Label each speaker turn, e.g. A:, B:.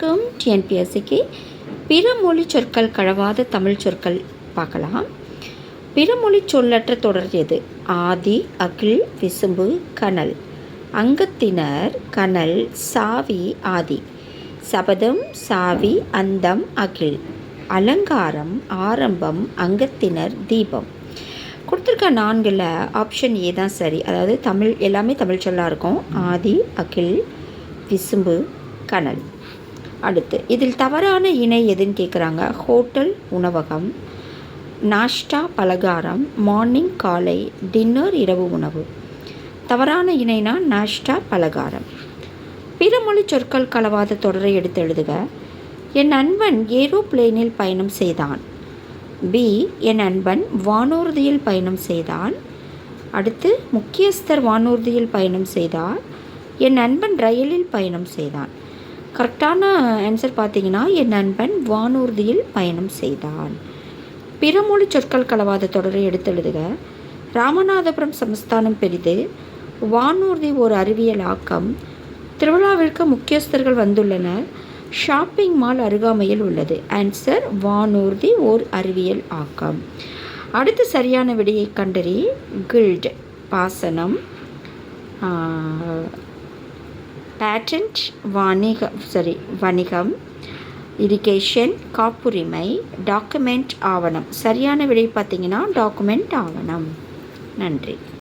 A: வணக்கம். டிஎன்பிஎஸ்சிக்கு பிற மொழி சொற்கள் கலவாத தமிழ் சொற்கள் பார்க்கலாம். பிறமொழி சொல்லற்ற தொடர் எது? ஆதி, அகில், விசும்பு, கனல். அங்கத்தினர் கனல், சாவி, ஆதி. சபதம், சாவி, அந்தம், அகில். அலங்காரம், ஆரம்பம், அங்கத்தினர், தீபம். கொடுத்துருக்க 4ல் ஆப்ஷன் ஏ தான் சரி. அதாவது தமிழ் எல்லாமே தமிழ் சொல்லாக இருக்கும். ஆதி, அகில், விசும்பு, கனல். அடுத்து இதில் தவறான இணை எதுன்னு கேட்குறாங்க. ஹோட்டல் உணவகம், நாஷ்டா பலகாரம், மார்னிங் காலை, டின்னர் இரவு உணவு. தவறான இணைனா நாஷ்டா பலகாரம். பிறமொழி சொற்கள் கலவாத தொடரை எடுத்து எழுதுக. என் நண்பன் ஏரோப்ளேனில் பயணம் செய்தான். பி, என் நண்பன் வானூர்தியில் பயணம் செய்தான். அடுத்து முக்கியஸ்தர் வானூர்தியில் பயணம் செய்தார். என் நண்பன் ரயிலில் பயணம் செய்தான். கரெக்டான ஆன்சர் பார்த்தீங்கன்னா என் நண்பன் வானூர்தியில் பயணம் செய்தான். பிறமொழி சொற்கள் கலவாத தொடரை எடுத்து எழுதுக. ராமநாதபுரம் சமஸ்தானம் பெரிது. வானூர்தி ஓர் அறிவியல் ஆக்கம். திருவிழாவிற்கு முக்கியஸ்தர்கள் வந்துள்ளனர். ஷாப்பிங் மால் அருகாமையில் உள்ளது. ஆன்சர் வானூர்தி ஓர் அறிவியல் ஆக்கம். அடுத்து சரியான விடையை கண்டறி. கில்ட் பாசனம், பேட்டன்ட் வணிகம், இரிகேஷன் காப்புரிமை, டாக்குமெண்ட் ஆவணம். சரியான விடை பார்த்தீங்கன்னா டாக்குமெண்ட் ஆவணம். நன்றி.